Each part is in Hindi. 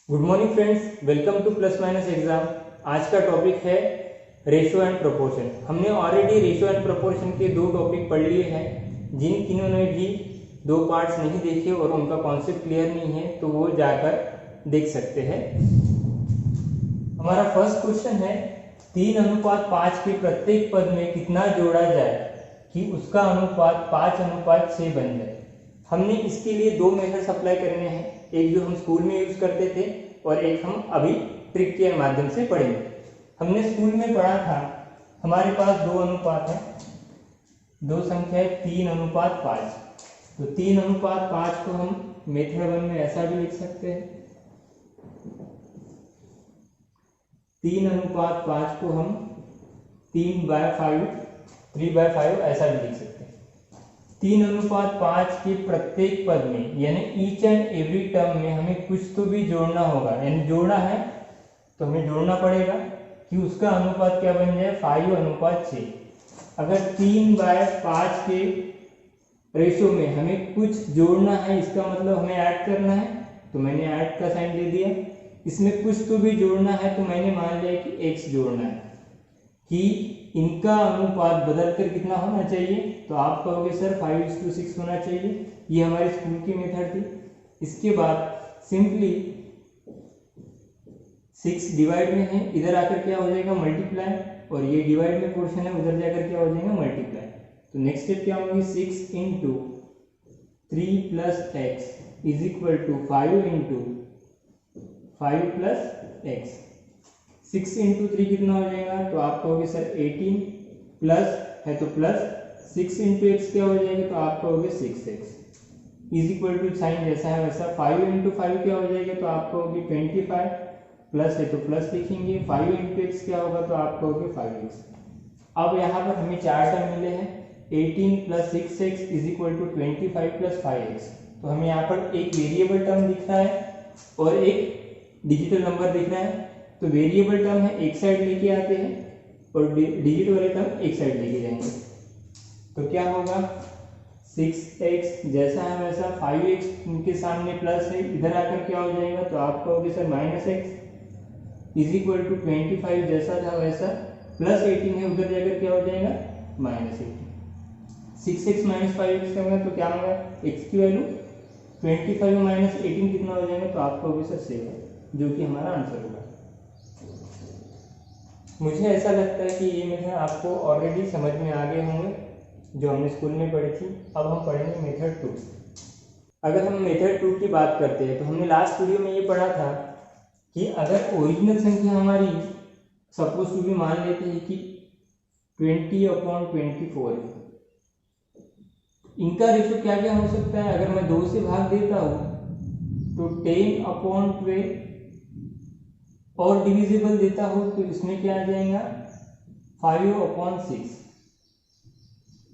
Good morning friends, welcome two plus minus exam. आज का टॉपिक है रेशियो एंड प्रोपोर्शन। हमने ऑलरेडी रेशियो एंड प्रोपोर्शन के दो टॉपिक पढ़ लिए हैं। जिन किन्होंने भी दो पार्ट्स नहीं देखे और उनका कॉन्सेप्ट क्लियर नहीं है तो वो जाकर देख सकते हैं। हमारा फर्स्ट क्वेश्चन है 3:5 के प्रत्येक पद में कितना जोड़ा जाए कि उसका अनुपात 5:6 बन जाए। हमने इसके लिए दो मेथड्स अप्लाई करने हैं, एक जो हम स्कूल में यूज करते थे और एक हम अभी ट्रिक के माध्यम से पढ़ेंगे। हमने स्कूल में पढ़ा था, हमारे पास दो अनुपात है, दो संख्या है 3:5। तो 3:5 को हम मेथड 1 में ऐसा भी लिख सकते हैं। 3:5 को हम 3/5 ऐसा भी लिख सकते हैं। 3:5 के प्रत्येक पद में यानी ईच एंड एवरी टर्म में हमें कुछ तो भी जोड़ना होगा, यानी जोड़ना है तो हमें जोड़ना पड़ेगा कि उसका अनुपात क्या बन जाए 5:6। अगर 3/5 के रेशो में हमें कुछ जोड़ना है, इसका मतलब हमें ऐड करना है, तो मैंने ऐड का साइन दे दिया। इसमें कुछ तो भी जोड़ना है तो मैंने मान लिया कि x जोड़ना है, कि इनका अनुपात बदलकर कितना होना चाहिए। तो आप कहोगे सर 5:6 होना चाहिए। ये हमारी स्कूल की मेथड थी। इसके बाद सिंपली 6 डिवाइड में है, इधर आकर क्या हो जाएगा मल्टीप्लाई, और ये डिवाइड में पोर्शन है, उधर जाकर क्या हो जाएगा मल्टीप्लाई। तो नेक्स्ट स्टेप क्या होगी 6 × 3 + x is equal to 5 × 5 + x। 6 × 3 कितना हो जाएगा, तो आप कहोगे सर 18 प्लस है तो प्लस 6 × x क्या हो जाएगा, तो आप कहोगे 6x is equal to sign जैसा है वैसा 5 × 5 क्या हो जाएगा, तो आप कहोगे 25 प्लस है तो प्लस लिखेंगे। 5 × x क्या होगा, तो आप कहोगे 5x। अब यहाँ पर हमें चार टर्म मिले हैं, 18 + 6x is equal to 25 + 5x। तो हमें यहाँ पर एक वेरिएबल टर्म दिख रहा है और एक डिजिटल नंबर दिख रहा है। तो वेरिएबल टर्म है एक साइड लेके आते हैं और डिजिट वाले टर्म एक साइड लेके जाएंगे। तो क्या होगा 6x जैसा है वैसा 5x के सामने प्लस है, इधर आकर क्या हो जाएगा, तो आप कहोगे sir -x is equal to 25 जैसा था वैसा प्लस 18 है, उधर जाकर क्या हो जाएगा -18। 6x - 5x होगा तो क्या होगा x की वैल्यू 25 - 18 कितना हो जाएगा, तो आप कहोगे सर 7, जो कि हमारा आंसर होगा। मुझे ऐसा लगता है कि ये मेथड आपको ऑलरेडी समझ में आ गए होंगे जो हमने स्कूल में पढ़ी थी। अब हम पढ़ेंगे मेथड 2। अगर हम मेथड 2 की बात करते हैं तो हमने लास्ट वीडियो में ये पढ़ा था कि अगर ओरिजिनल संख्या हमारी सपोज टू भी मान लेते हैं कि 20/24 है, इनका रेशो क्या क्या हो सकता है। अगर मैं 2 से भाग देता हूँ तो 10/12 और डिविजिबल देता हूं तो इसमें क्या आ जाएगा 5/6।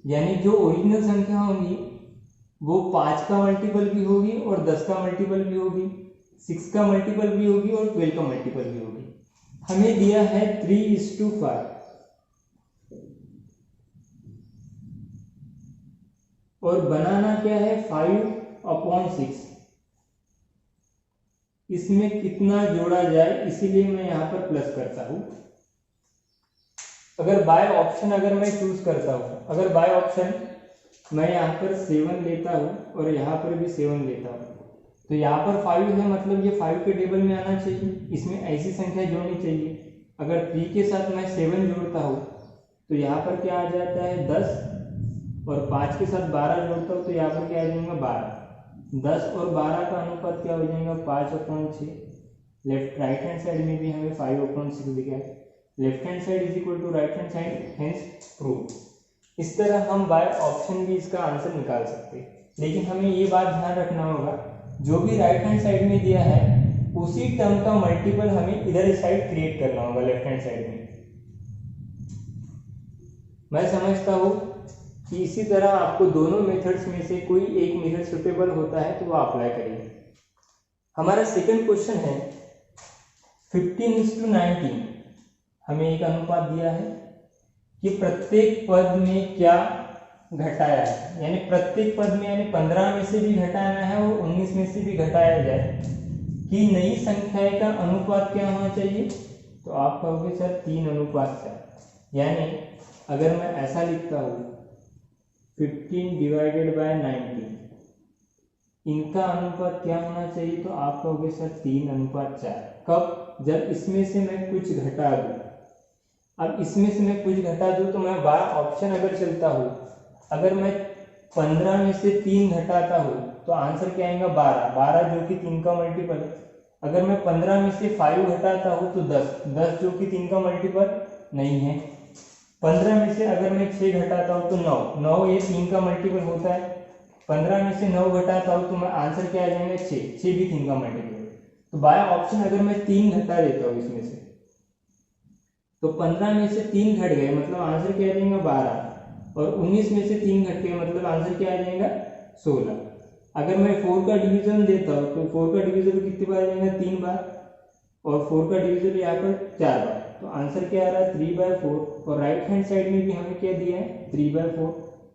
यानी जो ओरिजिनल संख्या होगी वो 5 का मल्टीपल भी होगी और 10 का मल्टीपल भी होगी, 6 का मल्टीपल भी होगी और 12 का मल्टीपल भी होगी। हमें दिया है 3:5 और बनाना क्या है 5/6। इसमें कितना जोड़ा जाए, इसीलिए मैं यहाँ पर प्लस करता हूँ। अगर बाय ऑप्शन अगर मैं चूज करता हूँ, अगर बाय ऑप्शन मैं यहाँ पर 7 लेता हूँ और यहाँ पर भी 7 लेता हूँ, तो यहाँ पर 5 है, मतलब ये 5 के टेबल में आना चाहिए। इसमें ऐसी संख्या जोड़नी चाहिए। अगर 3 के साथ मैं 7 जोड़ता हूँ तो यहाँ पर क्या आ जाता है 10, और 5 के साथ 12 जोड़ता हूँ तो यहाँ पर क्या आ जाएगा 12। 10 और 12 का अनुपात क्या हो जाएगा 5/6। लेफ्ट राइट हैंड साइड में भी हमें 5/6 दिखा है। Left hand side is equal to right hand side, hence prove. इस तरह हम बाय ऑप्शन भी इसका आंसर निकाल सकते हैं। लेकिन हमें ये बात ध्यान रखना होगा, जो भी राइट हैंड साइड में दिया है उसी टर्म का मल्टीपल हमें इधर साइड क्रिएट करना होगा लेफ्ट हैंड साइड में। मैं समझता हूँ कि इसी तरह आपको दोनों मेथड्स में से कोई एक मेथड सुटेबल होता है तो वो अप्लाई करिए। हमारा सेकंड क्वेश्चन है 15:19। हमें एक अनुपात दिया है कि प्रत्येक पद में क्या घटाया है, यानी प्रत्येक पद में यानी 15 में से भी घटाना है और 19 में से भी घटाया जाए कि नई संख्या का अनुपात क्या होना चाहिए, तो आप कहोगे सर 3:4। यानी अगर मैं ऐसा लिखता हूँ 15 डिवाइडेड बाय 19, इनका अनुपात क्या होना चाहिए, तो आप कहोगे सर 3:4। कब, जब इसमें से मैं कुछ घटा दूँ। अब इसमें से मैं कुछ घटा दूँ तो मैं बाय ऑप्शन अगर चलता हूँ, अगर मैं 15 में से 3 घटाता हूँ तो आंसर क्या आएगा 12 जो कि 3 का मल्टीपल है। अगर मैं 15 में से 5 घटाता हूँ तो 10 जो कि 3 का मल्टीपल नहीं है। 15 में से अगर मैं 6 घटाता हूँ तो 9 ये 3 का मल्टीपल होता है। 15 में से 9 घटाता हूँ तो मैं आंसर क्या आ जाएगा 6 भी 3 का मल्टीपल है। तो बाय ऑप्शन अगर मैं 3 घटा देता हूँ इसमें से, तो 15 में से 3 घट गए मतलब आंसर क्या आ जाएगा 12, और 19 में से 3 घट गए मतलब आंसर क्या आ जाएगा 16। अगर मैं 4 का डिवीजन देता हूँ तो 4 का डिवीजन कितनी बार आ जाएगा 3 बार, और 4 का डिवीजन यहाँ पर 4 बार, तो आंसर क्या आ रहा है 3/4। और राइट हैंड साइड में भी हमें क्या दिया है 3/4।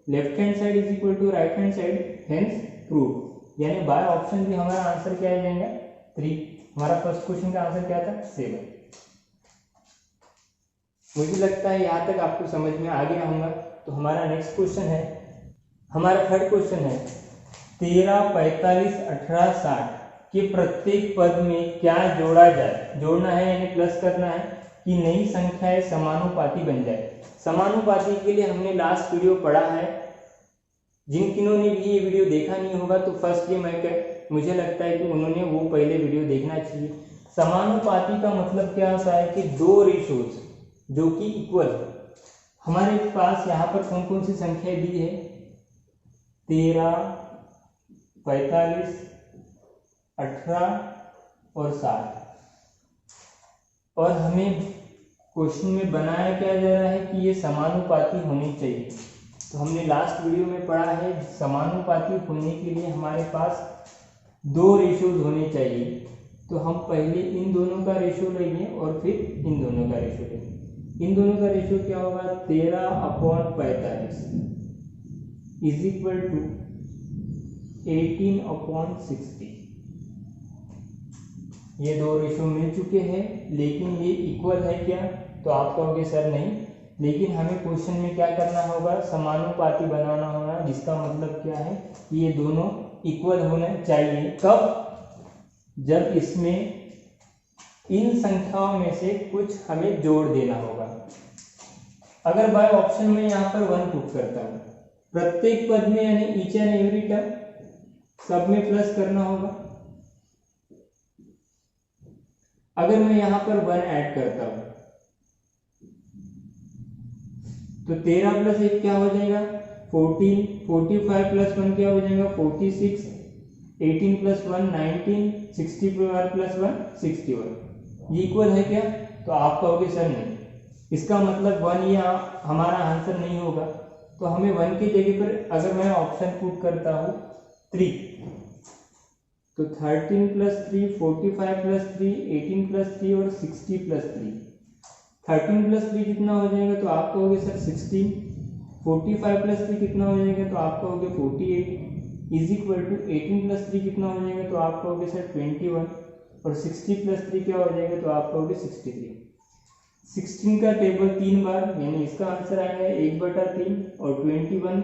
Left hand side is equal to right hand side, hence prove. यानी बाय ऑप्शन भी हमारा आंसर क्या आ जाएगा 3। हमारा फर्स्ट क्वेश्चन का आंसर क्या था 7। मुझे लगता है यहाँ तक आपको समझ में आ गया होगा। तो हमारा नेक्स्ट क्वेश्चन है, हमारा थर्ड क्वेश्चन है 13, 45, 18, 60 के प्रत्येक पद में क्या जोड़ा जाए। जोड़ना है यानी प्लस करना है कि नई संख्याएं समानुपाती बन जाए। समानुपाती के लिए हमने लास्ट वीडियो पढ़ा है। जिन किन्हों ने भी ये वीडियो देखा नहीं होगा तो फर्स्ट ये मुझे लगता है कि उन्होंने वो पहले वीडियो देखना चाहिए। समानुपाती का मतलब क्या होता है कि दो रेशोज जो कि इक्वल है। हमारे पास यहाँ पर कौन कौन सी संख्याएं दी है 13, 45, 18 और 60, और हमें क्वेश्चन में बनाया क्या जा रहा है कि ये समानुपाती होनी चाहिए। तो हमने लास्ट वीडियो में पढ़ा है समानुपाती होने के लिए हमारे पास दो रेशोज होने चाहिए। तो हम पहले इन दोनों का रेशो लेंगे और फिर इन दोनों का रेशो लेंगे। इन दोनों का रेशो क्या होगा 13/45 इज इक्वल टू 18/60। ये दो रेशो मिल चुके हैं, लेकिन ये इक्वल है क्या, तो आप कहोगे सर नहीं। लेकिन हमें क्वेश्चन में क्या करना होगा समानुपाती बनाना होगा, जिसका मतलब क्या है कि ये दोनों इक्वल होना चाहिए। कब, जब इसमें इन संख्याओं में से कुछ हमें जोड़ देना होगा। अगर बाय ऑप्शन में यहाँ पर 1 पुट करता हूँ, प्रत्येक पद में यानी ईच एंड एवरी टर्म सब में प्लस करना होगा। अगर मैं यहाँ पर 1 ऐड करता हूँ तो 13 + 1 क्या हो जाएगा 14, 45 + 1 क्या हो जाएगा 46, 18 + 1 19, 64 + 1 61। ये इक्वल है क्या, तो आप कहोगे सर नहीं। इसका मतलब 1 ये हमारा आंसर नहीं होगा। तो हमें 1 की जगह पर अगर मैं ऑप्शन पुट करता हूँ 3, तो 13 + 3, 45 + 3, 18 + 3 और 60 + 3। 13 + 3 कितना हो जाएगा, तो आप कहोगे सर 16। 45 + 3 कितना हो जाएगा, तो आप कहोगे 48 इज इक्वल टू 18 + 3 कितना हो जाएगा, तो आप कहोगे सर 21, और 60 + 3 क्या हो जाएगा, तो आप कहोगे 63। 16 का टेबल 3 बार, यानी इसका आंसर आएगा 1/3, और 21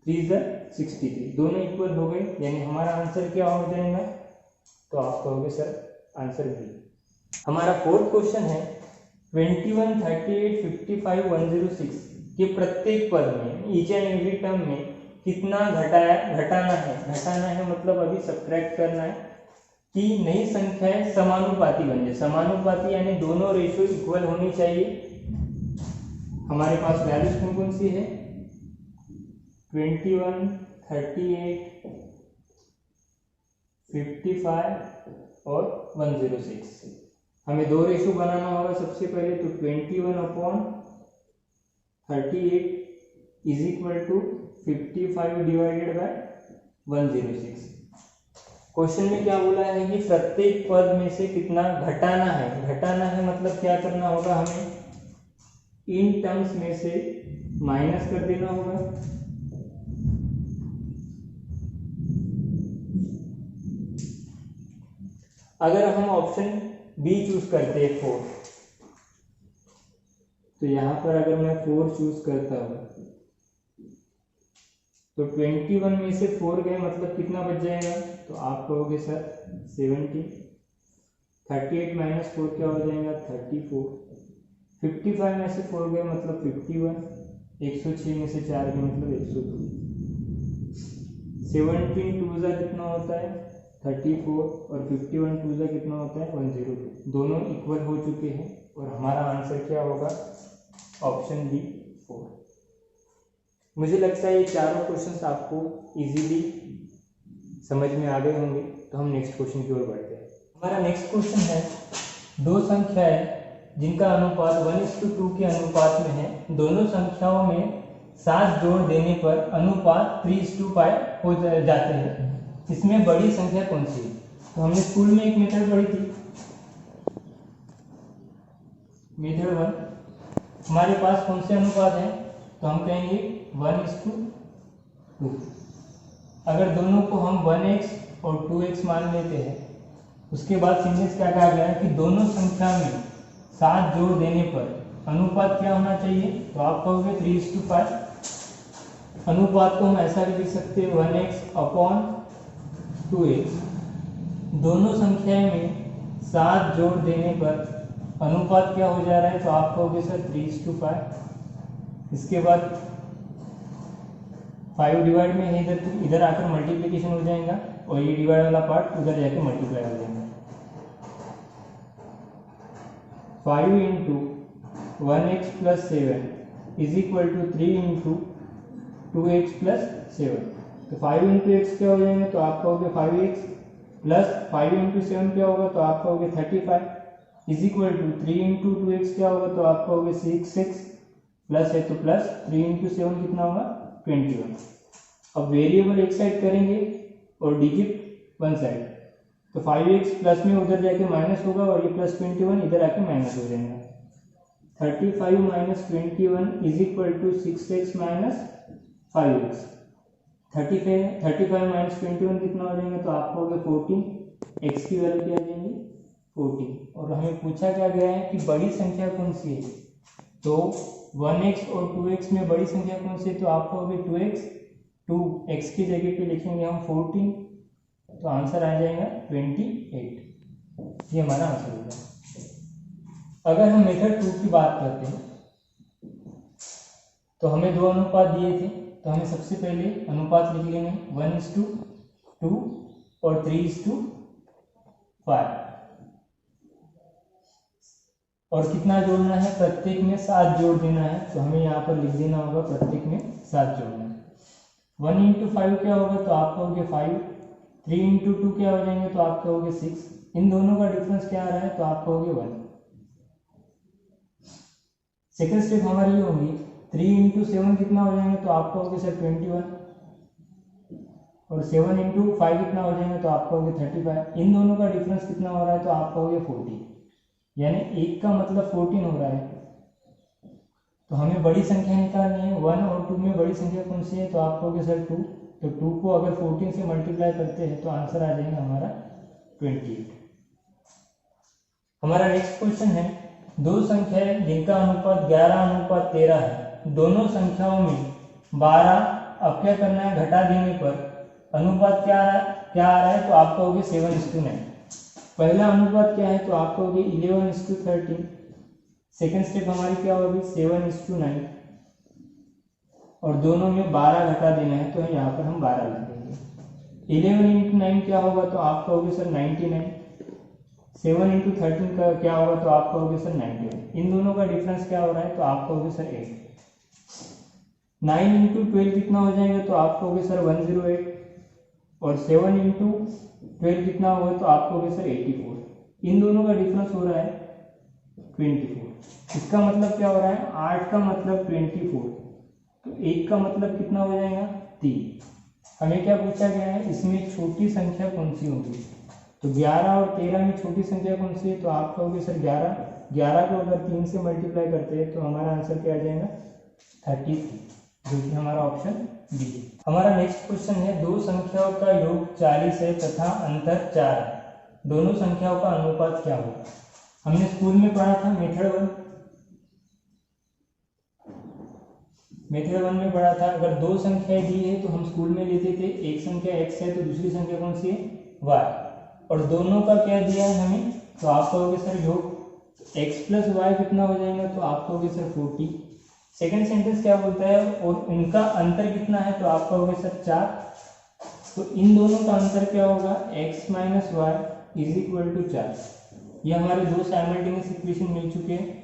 3 = 63, दोनों इक्वल हो गए। यानी हमारा आंसर क्या हो जाएगा, तो आप कहोगे सर आंसर बी। हमारा फोर्थ क्वेश्चन है 21, 38, 55, 106 के प्रत्येक पद में ईच एंड एवरी टर्म में कितना घटाना है मतलब अभी सब्ट्रैक्ट करना है कि नई संख्याएं समानुपाती बन जाए। समानुपाती यानी दोनों रेशो इक्वल होनी चाहिए। हमारे पास वैल्यूज कौन कौन सी है 21, 38, 55 और 106। हमें दो रेशो बनाना होगा सबसे पहले, तो 21/38 is equal to 55 divided by 106। Question में क्या बोला है कि प्रत्येक पद में से कितना घटाना है मतलब क्या करना होगा, हमें इन टर्म्स में से माइनस कर देना होगा। अगर हम ऑप्शन बी चूज करते हैं 4, तो यहाँ पर अगर मैं 4 चूज करता हूँ तो 21 में से 4 गए मतलब कितना बच जाएगा, तो आप कहोगे सर 70। 38 माइनस 4 क्या हो जाएगा 34। 55 में से 4 गए मतलब 51। 106 में से 4 गए मतलब 102। 17 टू जा कितना होता है 34 और 51 टू जा कितना होता है 102। दोनों इक्वल हो चुके हैं और हमारा आंसर क्या होगा ऑप्शन बी 4। मुझे लगता है ये चारों क्वेश्चंस आपको इजीली समझ में आ गए होंगे। तो हम नेक्स्ट क्वेश्चन की ओर बढ़ते हैं। हमारा नेक्स्ट क्वेश्चन है, दो संख्याएं जिनका अनुपात 1:2 के अनुपात में है, दोनों संख्याओं में 7 जोड़ देने पर अनुपात 3:5 हो जाते हैं, इसमें बड़ी संख्या कौन सी है। तो हमने स्कूल में एक मेथड पढ़ी थी, मेथड 1। हमारे पास कौन से अनुपात है, तो हम कहेंगे 1:2। अगर दोनों को हम 1x और 2x मान लेते हैं, उसके बाद सिंटेंस क्या कहा गया है कि दोनों संख्या में 7 जोड़ देने पर अनुपात क्या होना चाहिए, तो आप कहोगे 3:5। अनुपात को हम ऐसा भी लिख सकते हैं 1x/2x। दोनों संख्याएं में 7 जोड़ देने पर अनुपात क्या हो जा रहा है, तो आप कहोगे सर 3:5। इसके बाद 5 डिवाइड में है इधर आकर मल्टीप्लिकेशन हो जाएगा और ये डिवाइड वाला पार्ट उधर जाके मल्टीप्लाई हो जाएगा। 5 into 1x plus 7 is equal to 3 into 2x plus 7। तो 5 इंटू एक्स क्या हो जाएंगे, तो आप कहोगे 5x प्लस 5 इंटू 7 क्या होगा, तो आप कहोगे 35 is equal to 3 into 2x क्या होगा, तो आप कहोगे 6x प्लस है तो प्लस 3 इंटू 7 कितना होगा 21। अब वेरिएबल एक साइड करेंगे और डिजिट वन साइड, तो 5x प्लस में उधर जाके माइनस होगा और ये प्लस 21 इधर आके माइनस हो जाएगा। 35 minus 21 is equal to 6x minus 5x। 35 minus 21 कितना हो जाएगा, तो आप कहोगे 14। x की वैल्यू क्या आ जाएंगी 14। और हमें पूछा क्या गया है कि बड़ी संख्या कौन सी है, तो 1x और 2x में बड़ी संख्या कौन सी है, तो आप कहोगे 2x। 2x की जगह पे लिखेंगे हम 14, तो आंसर आ जाएगा 28। ये हमारा आंसर होगा। अगर हम मेथड 2 की बात करते हैं, तो हमें दो अनुपात दिए थे, तो हमें सबसे पहले अनुपात लिख लेंगे 1:2 और 3:5। और कितना जोड़ना है, प्रत्येक में 7 जोड़ देना है, तो हमें यहाँ पर लिख देना होगा प्रत्येक में 7 जोड़ना है। 1 इंटू 5 क्या होगा, तो आप कहोगे 5। 3 इंटू 2 क्या हो जाएंगे, तो आप कहोगे 6। इन दोनों का डिफरेंस क्या आ रहा है, तो आप कहोगे 1। सेकंड स्टेप हमारी ये होगी 3 इंटू 7 कितना हो जाएंगे, तो आप कहोगे सर 21। और 7 इंटू 5 कितना हो जाएंगे, तो आप कहोगे 35। इन दोनों का डिफरेंस कितना हो रहा है, तो आप कहोगे 40। यानी एक का मतलब 14 हो रहा है। तो हमें बड़ी संख्या निकालनी है, 1 और 2 में बड़ी संख्या कौन सी है, तो आप कहोगे सर 2। तो 2 को अगर 14 से मल्टीप्लाई करते हैं तो आंसर आ जाएगा हमारा 28। हमारा नेक्स्ट क्वेश्चन है, दो संख्याएं जिनका अनुपात 11:13 है, दोनों संख्याओं में 12 अब क्या करना है, घटा देने पर अनुपात क्या आ रहा है, तो आप कहोगे 7:9। पहला अनुपात क्या है, तो आप कहोगे 11:13। सेकेंड स्टेप हमारी क्या होगी 7:9 और दोनों में 12 घटा देना है, तो यहाँ पर हम 12 लिख देंगे। 11 इंटू 9 क्या होगा, तो आप कहोगे सर 99। 7 इंटू 13 का क्या होगा, तो आप कहोगे सर 91। इन दोनों का डिफरेंस क्या हो रहा है, तो आप कहोगे सर 8। 9 इंटू 12 कितना हो जाएगा, तो आप कहोगे सर 108। और 7 इंटू 12 कितना होगा, तो आप कहोगे सर 84। इन दोनों का डिफरेंस हो रहा है 24। इसका मतलब क्या हो रहा है, 8 का मतलब 24, तो 1 का मतलब कितना हो जाएगा 3। हमें क्या पूछा गया है, इसमें छोटी संख्या कौन सी होगी, तो 11 और 13 में छोटी संख्या कौन सी है, तो आप कहोगे सर 11। 11 को अगर 3 से मल्टीप्लाई करते हैं तो हमारा आंसर क्या आ जाएगा 33, जो कि हमारा ऑप्शन बी है। हमारा नेक्स्ट क्वेश्चन है, दो संख्याओं का योग 40 है तथा अंतर 4 है, दोनों संख्याओं का अनुपात क्या होगा। हमने स्कूल में पढ़ा था मेथड वन में पढ़ा था, अगर दो संख्याएं दी है तो हम स्कूल में लेते थे, एक संख्या x है तो दूसरी संख्या कौन सी है y, और दोनों का क्या दिया है हमें, तो आप कहोगे सर योग x प्लस वाई कितना हो जाएगा, तो आप कहोगे सर 40। सेकंड सेंटेंस क्या बोलता है, और इनका अंतर कितना है, तो आप कहोगे सर 4। तो इन दोनों का अंतर क्या होगा, x minus Y is equal to 4। ये हमारे दो साइमल्टेनियस इक्वेशन मिल चुके हैं।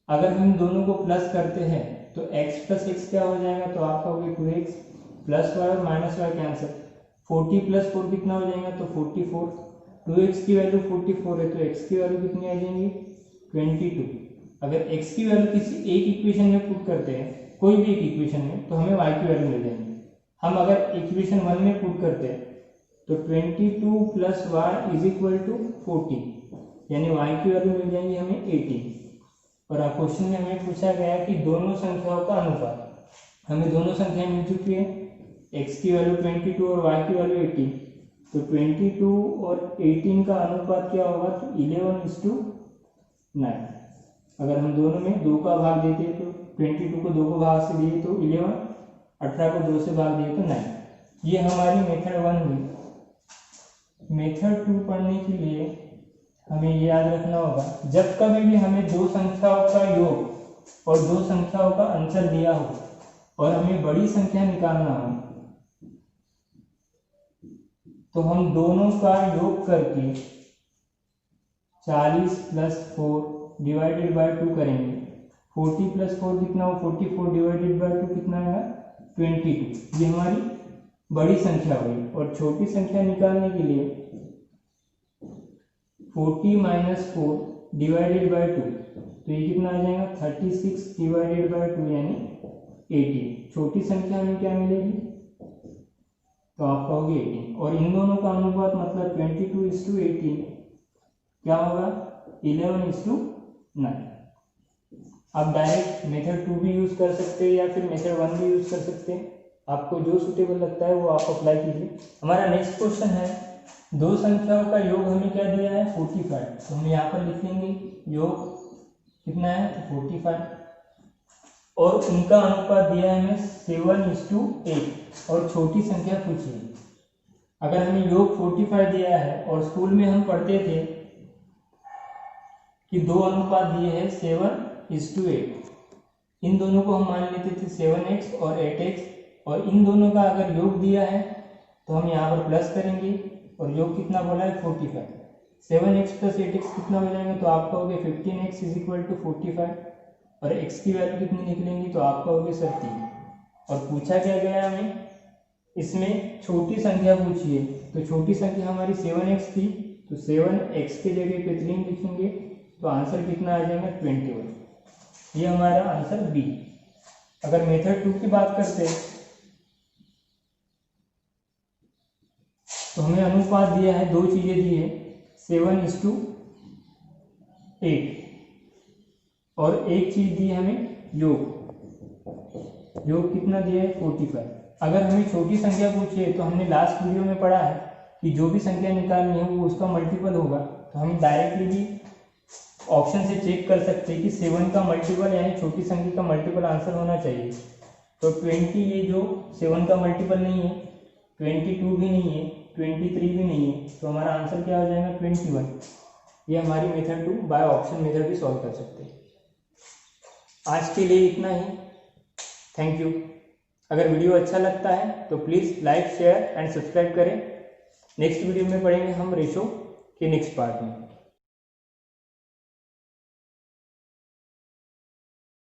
अगर हम दोनों को प्लस करते हैं तो x प्लस एक्स क्या हो जाएगा, तो आप कहोगे 2x प्लस वाई और माइनस वाई कैंसिल, 40 प्लस 4 कितना हो जाएगा, तो 44। 2x की वैल्यू 44 है तो x की वैल्यू कितनी आ जाएंगी 22। अगर x की वैल्यू किसी एक इक्वेशन में पुट करते हैं, कोई भी एक इक्वेशन में, तो हमें y की वैल्यू मिल जाएंगी। हम अगर इक्वेशन 1 में पुट करते हैं तो 22 plus Y is equal to 40, यानी y की वैल्यू मिल जाएंगी हमें 18। और आप क्वेश्चन में हमें पूछा गया है कि दोनों संख्याओं का अनुपात, हमें दोनों संख्याएं मिल चुकी है, x की वैल्यू 22 और y की वैल्यू 18, तो 22 और 18 का अनुपात क्या होगा, तो 11:9। अगर हम दोनों में 2 का भाग देते हैं तो 22 को 2 को भाग से दिए तो 11, 18 को 2 से भाग दिए तो 9। ये हमारी मेथड 1 हुई। मेथड 2 पढ़ने के लिए हमें ये याद रखना होगा, जब कभी भी हमें दो संख्याओं का योग और दो संख्याओं का अंतर दिया हो और हमें बड़ी संख्या निकालना हो, तो हम दोनों का योग करके 40 प्लस 4 डिवाइडेड बाय 2 करेंगे। 40 प्लस 4 कितना हो, 44 डिवाइडेड बाय 2 कितना आएगा 22। ये हमारी बड़ी संख्या हुई। और छोटी संख्या निकालने के लिए 40 माइनस 4 डिवाइडेड बाय 2, तो ये कितना आ जाएगा 36 डिवाइडेड बाय 2 यानी 18। छोटी संख्या में क्या मिलेगी, तो आप कहोगे 18। और इन दोनों का अनुपात मतलब 22:18 क्या होगा 11:9। आप डायरेक्ट मेथड 2 भी यूज कर सकते हैं या फिर मेथड 1 भी यूज कर सकते हैं, आपको जो सुटेबल लगता है वो आप अप्लाई कीजिए। हमारा नेक्स्ट क्वेश्चन है, दो संख्याओं का योग हमें क्या दिया है 45, तो हम यहाँ पर लिख लेंगे योग कितना है तो 45, और उनका अनुपात दिया है हमें 7:8, और छोटी संख्या पूछी है। अगर हमें योग 45 दिया है और स्कूल में हम पढ़ते थे कि दो अनुपात दिए हैं 7:8, इन दोनों को हम मान लेते थे 7x और 8x, और इन दोनों का अगर योग दिया है तो हम यहाँ पर प्लस करेंगे, और योग कितना बोला है 45। 7x प्लस 8x कितना हो जाएगा, तो आप कहोगे 15x इज इक्वल टू 45, और x की वैल्यू कितनी निकलेंगी, तो आप कहोगे सर 3। और पूछा क्या गया हमें, इसमें छोटी संख्या पूछी है, तो छोटी संख्या हमारी 7x थी, तो 7x के जगह पे 3 लिखेंगे, तो आंसर कितना आ जाएगा 21। ये हमारा आंसर बी। अगर मेथड 2 की बात करते हैं तो हमें अनुपात दिया है, दो चीजें दी है 7:8, और एक चीज दी है हमें योग, योग कितना दिया है 45। अगर हमें छोटी संख्या पूछी है तो हमने लास्ट वीडियो में पढ़ा है कि जो भी संख्या निकालनी है वो उसका मल्टीपल होगा, तो हम डायरेक्टली भी ऑप्शन से चेक कर सकते हैं कि 7 का मल्टीपल यानी छोटी संख्या का मल्टीपल आंसर होना चाहिए। तो 20 ये जो 7 का मल्टीपल नहीं है, 22 भी नहीं है, 23 भी नहीं है, तो हमारा आंसर क्या हो जाएगा 21। ये हमारी मेथड 2 बाय ऑप्शन मेथड भी सॉल्व कर सकते हैं। आज के लिए इतना ही, थैंक यू। अगर वीडियो अच्छा लगता है तो please like share and subscribe करें। नेक्स्ट वीडियो में पढ़ेंगे हम रेशो के नेक्स्ट पार्ट में।